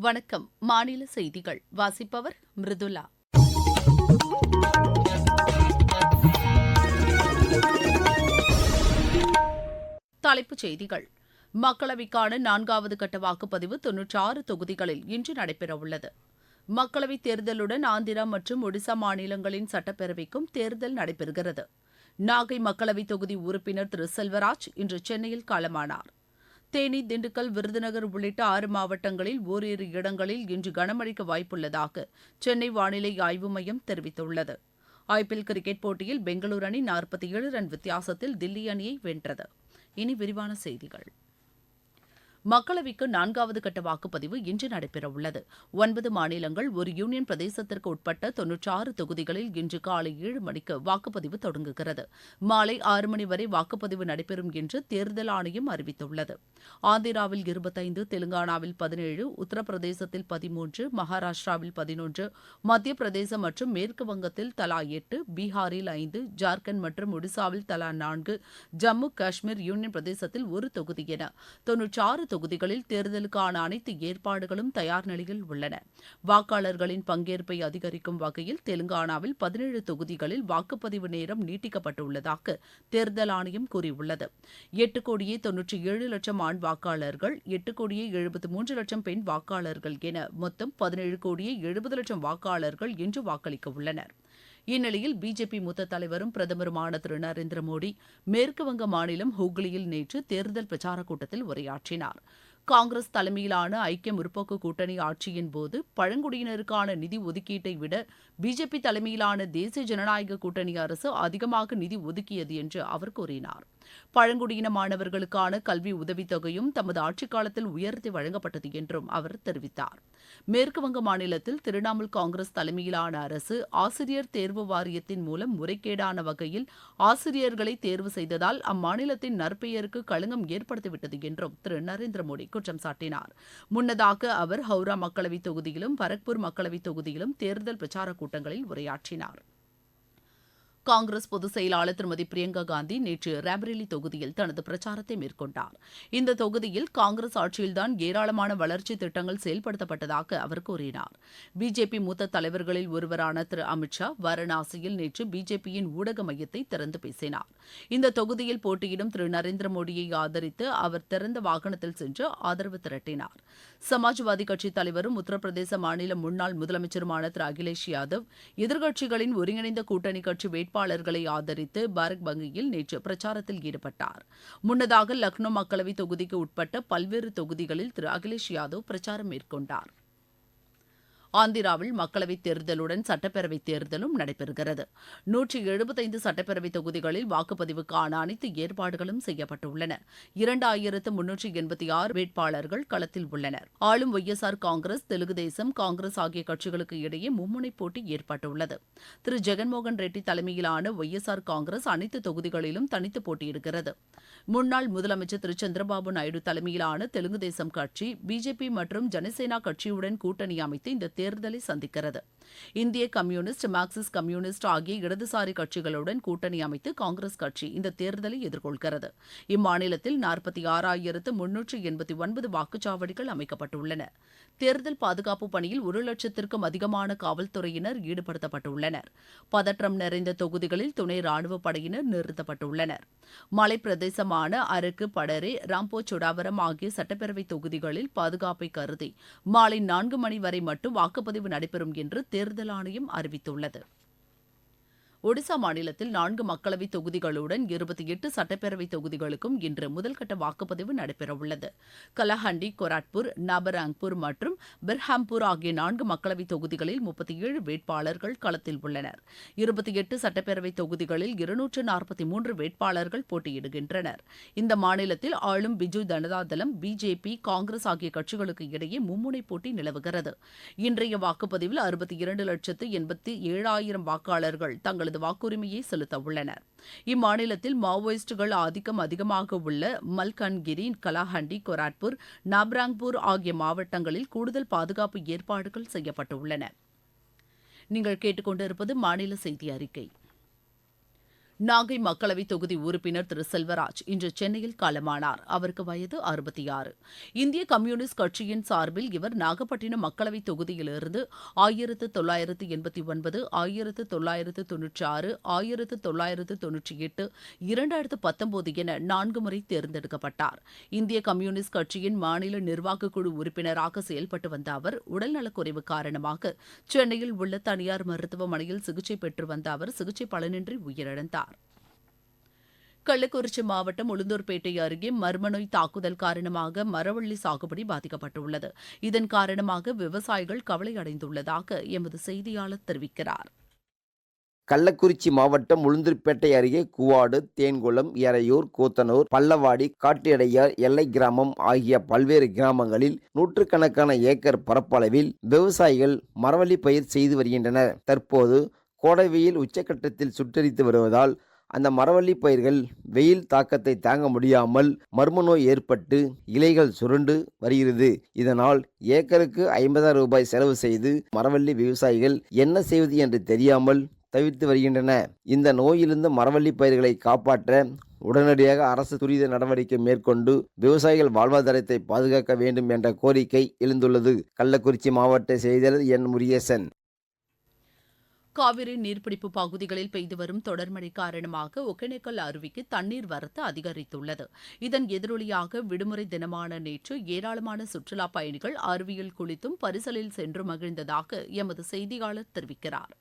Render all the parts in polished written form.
வணக்கம். மாநில செய்திகள் வாசிப்பவர் மிருதுளா. தலைப்புச் செய்திகள். மக்களவைக்கான 4வது கட்ட வாக்குப்பதிவு 96 தொகுதிகளில் இன்று நடைபெறவுள்ளது. மக்களவைத் தேர்தலுடன் ஆந்திரா மற்றும் ஒடிசா மாநிலங்களின் சட்டப்பேரவைக்கும் தேர்தல் நடைபெறுகிறது. நாகை மக்களவைத் தொகுதி உறுப்பினர் திரு செல்வராஜ் இன்று சென்னையில் காலமானார். தேனி, திண்டுக்கல், விருதுநகர் உள்ளிட்ட 6 மாவட்டங்களில் ஓரிரு இடங்களில் இன்று கனமழைக்கு வாய்ப்புள்ளதாக சென்னை வானிலை ஆய்வு மையம் தெரிவித்துள்ளது. ஐபிஎல் கிரிக்கெட் போட்டியில் பெங்களூரு அணி 47 ரன் வித்தியாசத்தில் தில்லி அணியை வென்றது. இனி விரிவான செய்திகள். மக்களவைக்கு 4வது கட்ட வாக்குப்பதிவு இன்று நடைபெறவுள்ளது. 9 மாநிலங்கள், ஒரு யூனியன் பிரதேசத்திற்கு உட்பட்ட 96 தொகுதிகளில் இன்று காலை 7 மணிக்கு வாக்குப்பதிவு தொடங்குகிறது. மாலை 6 மணி வரை வாக்குப்பதிவு நடைபெறும் என்று தேர்தல் ஆணையம் அறிவித்துள்ளது. ஆந்திராவில் 25, தெலுங்கானாவில் 17, உத்தரப்பிரதேசத்தில் 13, மகாராஷ்டிராவில் 11, மத்திய பிரதேசம் மற்றும் மேற்கு வங்கத்தில் தலா 8, பீகாரில் 5, ஜார்க்கண்ட் மற்றும் ஒடிசாவில் தலா 4, ஜம்மு காஷ்மீர் யூனியன் பிரதேசத்தில் ஒரு தொகுதி என 96 தொகுதிகளில் தேர்தலுக்கான அனைத்து ஏற்பாடுகளும் தயார் நிலையில் உள்ளன. வாக்காளர்களின் பங்கேற்பை அதிகரிக்கும் வகையில் தெலுங்கானாவில் 17 தொகுதிகளில் வாக்குப்பதிவு நேரம் நீட்டிக்கப்பட்டுள்ளதாக தேர்தல் ஆணையம் கூறியுள்ளது. 8,97,00,000 ஆண் வாக்காளர்கள், 8,73,00,000 பெண் வாக்காளர்கள் என மொத்தம் 17,70,00,000 வாக்காளர்கள் இன்று வாக்களிக்க உள்ளனர். இந்நிலையில் பிஜேபி மூத்த தலைவரும் பிரதமருமான திரு நரேந்திர மோடி மேற்குவங்க மாநிலம் ஹூக்ளியில் நேற்று தேர்தல் பிரச்சாரக் கூட்டத்தில் உரையாற்றினார். காங்கிரஸ் தலைமையிலான ஐக்கிய முற்போக்கு கூட்டணி ஆட்சியின் போது பழங்குடியினருக்கான நிதி ஒதுக்கீட்டை விட பிஜேபி தலைமையிலான தேசிய ஜனநாயக கூட்டணி அரசு அதிகமாக நிதி ஒதுக்கியது என்று அவர் கூறினார். பழங்குடியின மாணவர்களுக்கான கல்வி உதவித்தொகையும் தமது ஆட்சிக் காலத்தில் உயர்த்தி வழங்கப்பட்டது என்றும் அவர் தெரிவித்தார். மேற்குவங்க மாநிலத்தில் திரிணாமுல் காங்கிரஸ் தலைமையிலான அரசு ஆசிரியர் தேர்வு வாரியத்தின் மூலம் முறைகேடான வகையில் ஆசிரியர்களை தேர்வு செய்ததால் அம்மாநிலத்தின் நற்பெயருக்கு களங்கம் ஏற்படுத்திவிட்டது என்றும் திரு நரேந்திர மோடி குற்றம் சாட்டினார். முன்னதாக அவர் ஹவுரா மக்களவைத் தொகுதியிலும் பரக்பூர் மக்களவைத் தொகுதியிலும் தேர்தல் பிரச்சாரக் கூட்டங்களில் உரையாற்றினார். காங்கிரஸ் பொதுச் செயலாளர் திருமதி பிரியங்கா காந்தி நேற்று ரேபரேலி தொகுதியில் தனது பிரச்சாரத்தை மேற்கொண்டார். இந்த தொகுதியில் காங்கிரஸ் ஆட்சியில்தான் ஏராளமான வளர்ச்சித் திட்டங்கள் செயல்படுத்தப்பட்டதாக அவர் கூறினார். பிஜேபி மூத்த தலைவர்களில் ஒருவரான திரு அமித் ஷா வாரணாசியில் நேற்று பிஜேபியின் ஊடக மையத்தை திறந்து பேசினார். இந்த தொகுதியில் போட்டியிடும் திரு நரேந்திர மோடியை ஆதரித்து அவர் திறந்த வாகனத்தில் சென்று ஆதரவு திரட்டினார். சமாஜ்வாதி கட்சித் தலைவரும் உத்தரப்பிரதேச மாநில முன்னாள் முதலமைச்சருமான திரு அகிலேஷ் யாதவ் எதிர்க்கட்சிகளின் ஒருங்கிணைந்த கூட்டணி கட்சி வேட்பாளர்களை ஆதரித்து பாரக் பங்கியில் நேற்று பிரச்சாரத்தில் ஈடுபட்டார். முன்னதாக லக்னோ மக்களவைத் தொகுதிக்கு உட்பட்ட பல்வேறு தொகுதிகளில் திரு அகிலேஷ் யாதவ் பிரச்சாரம் மேற்கொண்டார். ஆந்திராவில் மக்களவைத் தேர்தலுடன் சட்டப்பேரவைத் தேர்தலும் நடைபெறுகிறது. 175 சட்டப்பேரவைத் தொகுதிகளில் வாக்குப்பதிவுக்கான அனைத்து ஏற்பாடுகளும் செய்யப்பட்டுள்ளன. 2386 வேட்பாளர்கள் களத்தில் உள்ளனர். ஆளும் ஒய்எஸ்ஆர் காங்கிரஸ், தெலுங்கு தேசம், காங்கிரஸ் ஆகிய கட்சிகளுக்கு இடையே மும்முனைப் போட்டி ஏற்பட்டுள்ளது. திரு ஜெகன்மோகன் ரெட்டி தலைமையிலான ஒய்எஸ்ஆர் காங்கிரஸ் அனைத்து தொகுதிகளிலும் தனித்து போட்டியிடுகிறது. முன்னாள் முதலமைச்சர் திரு சந்திரபாபு நாயுடு தலைமையிலான தெலுங்கு தேசம் கட்சி பிஜேபி மற்றும் ஜனசேனா கட்சியுடன் கூட்டணி அமைத்து இந்த தேர்தலை சந்திக்கிறது. இந்திய கம்யூனிஸ்ட், மார்க்சிஸ்ட் கம்யூனிஸ்ட் ஆகிய இடதுசாரி கட்சிகளுடன் கூட்டணி அமைத்து காங்கிரஸ் கட்சி இந்த தேர்தலை எதிர்கொள்கிறது. இம்மாநிலத்தில் 46,389 வாக்குச்சாவடிகள் அமைக்கப்பட்டுள்ளன. தேர்தல் பாதுகாப்பு பணியில் 1,00,000க்கும் அதிகமான காவல்துறையினர் ஈடுபடுத்தப்பட்டுள்ளனர். பதற்றம் நிறைந்த தொகுதிகளில் துணை ராணுவப் படையினர் நிறுத்தப்பட்டுள்ளனர். மலைப்பிரதேசமான அரக்கு, படரே, ராம்போச்சோடாவரம் ஆகிய சட்டப்பேரவைத் தொகுதிகளில் பாதுகாப்பை கருதி மாலை 4 மணி வரை மட்டும் வாக்குப்பதிவு நடைபெறும் என்று தேர்தல் ஆணையம் அறிவித்துள்ளது. ஒடிசா மாநிலத்தில் 4 மக்களவைத் தொகுதிகளுடன் 28 சட்டப்பேரவைத் தொகுதிகளுக்கும் இன்று முதல்கட்ட வாக்குப்பதிவு நடைபெறவுள்ளது. கலஹண்டி, கொராட்பூர், நபரங்பூர் மற்றும் பெர்ஹாம்பூர் ஆகிய 4 மக்களவைத் தொகுதிகளில் 37 வேட்பாளர்கள் களத்தில் உள்ளனர். 28 சட்டப்பேரவைத் தொகுதிகளில் 243 வேட்பாளர்கள் போட்டியிடுகின்றனர். இந்த மாநிலத்தில் ஆளும் பிஜு ஜனதா தளம், பிஜேபி, காங்கிரஸ் ஆகிய கட்சிகளுக்கு இடையே மும்முனைப் போட்டி நிலவுகிறது. இன்றைய வாக்குப்பதிவில் 62,87,000 வாக்காளர்கள் தங்களது வாக்குரிமையை செலுத்த உள்ளனர். இம்மாநிலத்தில் மாவோயிஸ்டுகள் ஆதிக்கம் அதிகமாக உள்ள மல்கன்கிரி, கலாஹண்டி, கொராட்பூர், நப்ராங்பூர் ஆகிய மாவட்டங்களில் கூடுதல் பாதுகாப்பு ஏற்பாடுகள் செய்யப்பட்டுள்ளன. நீங்கள் கேட்டுக்கொண்டிருப்பது மாநில செய்தி அறிக்கை. நாகை மக்களவைத் தொகுதி உறுப்பினர் திரு செல்வராஜ் இன்று சென்னையில் காலமானார். அவருக்கு வயது 66. இந்திய கம்யூனிஸ்ட் கட்சியின் சார்பில் இவர் நாகப்பட்டினம் மக்களவைத் தொகுதியிலிருந்து 1989, 1996, 1998, 2019 என 4 முறை தேர்ந்தெடுக்கப்பட்டார். இந்திய கம்யூனிஸ்ட் கட்சியின் மாநில நிர்வாகக் குழு உறுப்பினராக செயல்பட்டு வந்த அவர் உடல்நலக்குறைவு காரணமாக சென்னையில் உள்ள தனியார் மருத்துவமனையில் சிகிச்சை பெற்று வந்த அவர் சிகிச்சை பலனின்றி உயிரிழந்தார். கள்ளக்குறிச்சி மாவட்டம் உளுந்தூர்பேட்டை அருகே மர்மநோய் தாக்குதல் காரணமாக மரவள்ளி சாகுபடி பாதிக்கப்பட்டுள்ளது. இதன் காரணமாக விவசாயிகள் கவலை அடைந்துள்ளதாக எமது செய்தியாளர் தெரிவிக்கிறார். கள்ளக்குறிச்சி மாவட்டம் உளுந்தூர்பேட்டை அருகே கூவாடு, தேன்குளம், எறையூர், கூத்தனூர், பள்ளவாடி, காட்டியடையார், எல்லை கிராமம் ஆகிய பல்வேறு கிராமங்களில் நூற்றுக்கணக்கான ஏக்கர் பரப்பளவில் விவசாயிகள் மரவள்ளி பயிர் செய்து வருகின்றனர். தற்போது கோடை வெயில் உச்சக்கட்டத்தில் சுட்டரித்து வருவதால் அந்த மரவள்ளி பயிர்கள் வெயில் தாக்கத்தை தாங்க முடியாமல் மர்ம நோய் ஏற்பட்டு இலைகள் சுருண்டு வருகிறது. இதனால் ஏக்கருக்கு 50,000 ரூபாய் செலவு செய்து மரவள்ளி விவசாயிகள் என்ன செய்வது என்று தெரியாமல் தவிர்த்து வருகின்றன. இந்த நோயிலிருந்து மரவள்ளி பயிர்களை காப்பாற்ற உடனடியாக அரசு துரித நடவடிக்கை மேற்கொண்டு விவசாயிகள் வாழ்வாதாரத்தை பாதுகாக்க வேண்டும் என்ற கோரிக்கை எழுந்துள்ளது. கள்ளக்குறிச்சி மாவட்ட செய்தியாளர் என் முருகேசன். காவிரி நீர்பிடிப்பு பகுதிகளில் பெய்து வரும் தொடர்மழை காரணமாக ஒகேனக்கல் அருவிக்கு தண்ணீர் வரத்து அதிகரித்துள்ளது. இதன் எதிரொலியாக விடுமுறை தினமான நேற்று ஏராளமான சுற்றுலாப் பயணிகள் அருவியில் குளித்தும் பரிசலில் சென்று மகிழ்ந்ததாக எமது செய்தியாளர் தெரிவிக்கிறார்.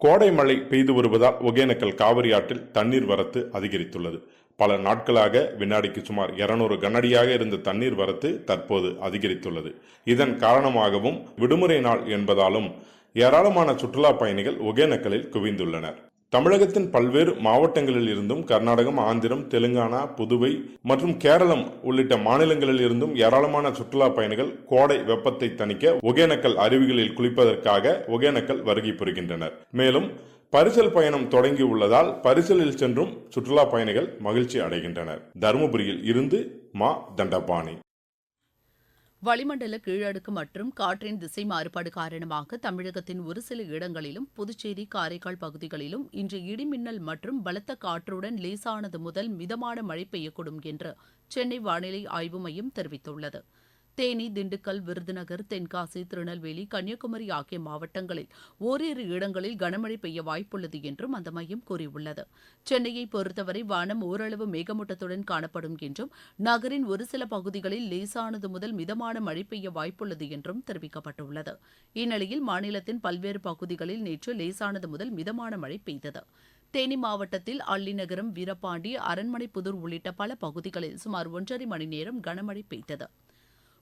கோடை மழை பெய்து வருவதால் ஒகேனக்கல் காவிரி ஆற்றில் தண்ணீர் வரத்து அதிகரித்துள்ளது. பல நாட்களாக வினாடிக்கு சுமார் 200 கனஅடியாக இருந்த தண்ணீர் வரத்து தற்போது அதிகரித்துள்ளது. இதன் காரணமாகவும் விடுமுறை நாள் என்பதாலும் ஏராளமான சுற்றுலா பயணிகள் ஒகேனக்கலில் குவிந்துள்ளனர். தமிழகத்தின் பல்வேறு மாவட்டங்களில் இருந்தும் கர்நாடகம், ஆந்திரம், தெலுங்கானா, புதுவை மற்றும் கேரளம் உள்ளிட்ட மாநிலங்களில் இருந்தும் ஏராளமான சுற்றுலா பயணிகள் கோடை வெப்பத்தை தணிக்க ஒகேனக்கல் அருவிகளில் குளிப்பதற்காக ஒகேனக்கல் வருகை புரிகின்றனர். மேலும் பரிசல் பயணம் தொடங்கியுள்ளதால் பரிசலில் சென்றும் சுற்றுலா பயணிகள் மகிழ்ச்சி அடைகின்றனர். தருமபுரியில் இருந்து மா தண்டபாணி. வளிமண்டல கீழடுக்கு மற்றும் காற்றின் திசை மாறுபாடு காரணமாக தமிழகத்தின் ஒரு சில இடங்களிலும் புதுச்சேரி, காரைக்கால் பகுதிகளிலும் இன்று இடிமின்னல் மற்றும் பலத்த காற்றுடன் லேசானது முதல் மிதமான மழை பெய்யக்கூடும் என்று சென்னை வானிலை ஆய்வு மையம் தெரிவித்துள்ளது. தேனி, திண்டுக்கல், விருதுநகர், தென்காசி, திருநெல்வேலி, கன்னியாகுமரி ஆகிய மாவட்டங்களில் ஓரிரு இடங்களில் கனமழை பெய்ய வாய்ப்புள்ளது என்றும் அந்த மையம் கூறியுள்ளது. சென்னையை பொறுத்தவரை வானம் ஓரளவு மேகமூட்டத்துடன் காணப்படும் என்றும் நகரின் ஒரு சில பகுதிகளில் லேசானது முதல் மிதமான மழை பெய்ய வாய்ப்புள்ளது என்றும் தெரிவிக்கப்பட்டுள்ளது. இந்நிலையில் மாநிலத்தின் பல்வேறு பகுதிகளில் நேற்று லேசானது முதல் மிதமான மழை பெய்தது. தேனி மாவட்டத்தில் அள்ளிநகரம், வீரபாண்டி, அரண்மனைப்புதூர் உள்ளிட்ட பல பகுதிகளில் சுமார் 1.5 மணி நேரம் கனமழை பெய்தது.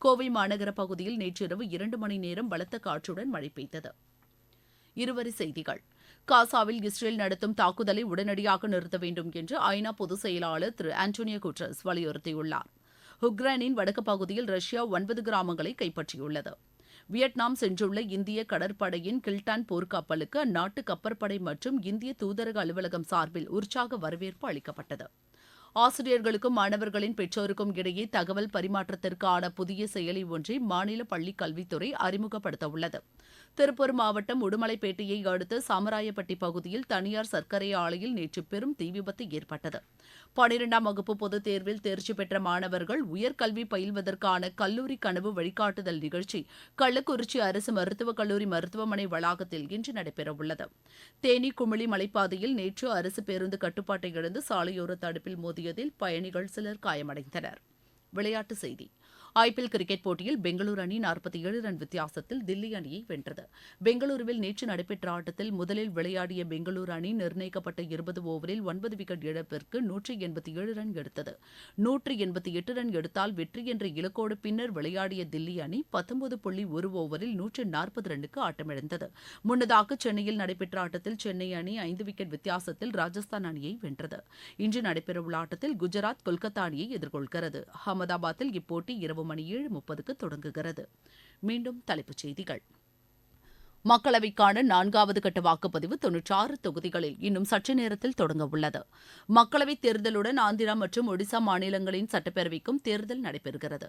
கோவை மாநகர பகுதியில் நேற்றிரவு 2 மணி நேரம் பலத்த காற்றுடன் மழை பெய்தது. இருவரி செய்திகள். காசாவில் இஸ்ரேல் நடத்தும் தாக்குதலை உடனடியாக நிறுத்த வேண்டும் என்று ஐநா பொதுச் செயலாளர் திரு ஆண்டோனியோ குட்ரஸ் வலியுறுத்தியுள்ளார். உக்ரைனின் வடக்கு பகுதியில் ரஷ்யா 9 கிராமங்களை கைப்பற்றியுள்ளது. வியட்நாம் சென்றுள்ள இந்திய கடற்படையின் கில்டான் போர்க்கப்பலுக்கு அந்நாட்டு கப்பற்படை மற்றும் இந்திய தூதரக அலுவலகம் சார்பில் உற்சாக வரவேற்பு அளிக்கப்பட்டது. ஆசிரியர்களுக்கும் மாணவர்களின் பெற்றோருக்கும் இடையே தகவல் பரிமாற்றத்திற்கான புதிய செயலி ஒன்றை மாநில பள்ளிக் கல்வித்துறை அறிமுகப்படுத்தவுள்ளது. திருப்பூர் மாவட்டம் உடுமலைப்பேட்டையை அடுத்த சாமராயப்பட்டி பகுதியில் தனியார் சர்க்கரை ஆலையில் நேற்று பெரும் தீ விபத்து ஏற்பட்டது. 12ஆம் வகுப்பு பொதுத் தேர்வில் தேர்ச்சி பெற்ற மாணவர்கள் உயர்கல்வி பயில்வதற்கான கல்லூரி கனவு வழிகாட்டுதல் நிகழ்ச்சி கள்ளக்குறிச்சி அரசு மருத்துவக் கல்லூரி மருத்துவமனை வளாகத்தில் இன்று நடைபெறவுள்ளது. தேனி குமிளி மலைப்பாதையில் நேற்று அரசு பேருந்து கட்டுப்பாட்டை இழந்து சாலையோர தடுப்பில் மோதியதில் பயணிகள் சிலர் காயமடைந்தனர். விளையாட்டுச் செய்தி. ஐபிஎல் கிரிக்கெட் போட்டியில் பெங்களூரு அணி 47 ரன் வித்தியாசத்தில் தில்லி அணியை வென்றது. பெங்களூருவில் நேற்று நடைபெற்ற ஆட்டத்தில் முதலில் விளையாடிய பெங்களூரு அணி நிர்ணயிக்கப்பட்ட 20 ஓவரில் 9 விக்கெட் இழப்பிற்கு 187 ரன் எடுத்தது. 188 ரன் எடுத்தால் வெற்றி என்ற இலக்கோடு பின்னர் விளையாடிய தில்லி அணி 19.1 ஓவரில் 140 ரன்னுக்கு ஆட்டமிழந்தது. முன்னதாக சென்னையில் நடைபெற்ற ஆட்டத்தில் சென்னை அணி 5 விக்கெட் வித்தியாசத்தில் ராஜஸ்தான் அணியை வென்றது. இன்று நடைபெறவுள்ள ஆட்டத்தில் குஜராத் கொல்கத்தா அணியை எதிர்கொள்கிறது. அகமதாபாத்தில் இப்போட்டி இரவு மணி 7:30 தொடங்குகிறது. மீண்டும் தலைப்புச் செய்திகள். மக்களவைக்கான 4வது கட்ட வாக்குப்பதிவு 96 தொகுதிகளில் இன்னும் சற்று நேரத்தில் தொடங்க உள்ளது. மக்களவைத் தேர்தலுடன் ஆந்திரா மற்றும் ஒடிசா மாநிலங்களின் சட்டப்பேரவைக்கும் தேர்தல் நடைபெறுகிறது.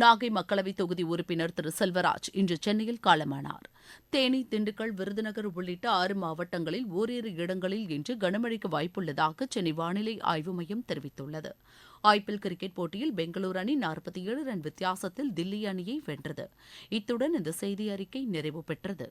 நாகை மக்களவைத் தொகுதி உறுப்பினர் திரு செல்வராஜ் இன்று சென்னையில் காலமானார். தேனி, திண்டுக்கல், விருதுநகர் உள்ளிட்ட 6 மாவட்டங்களில் ஓரிரு இடங்களில் இன்று கனமழைக்கு வாய்ப்புள்ளதாக சென்னை வானிலை ஆய்வு மையம் தெரிவித்துள்ளது. ஐபிஎல் கிரிக்கெட் போட்டியில் பெங்களூரு அணி 47 ரன் வித்தியாசத்தில் தில்லி அணியை வென்றது. இத்துடன் இந்த செய்தி அறிக்கை நிறைவு பெற்றது.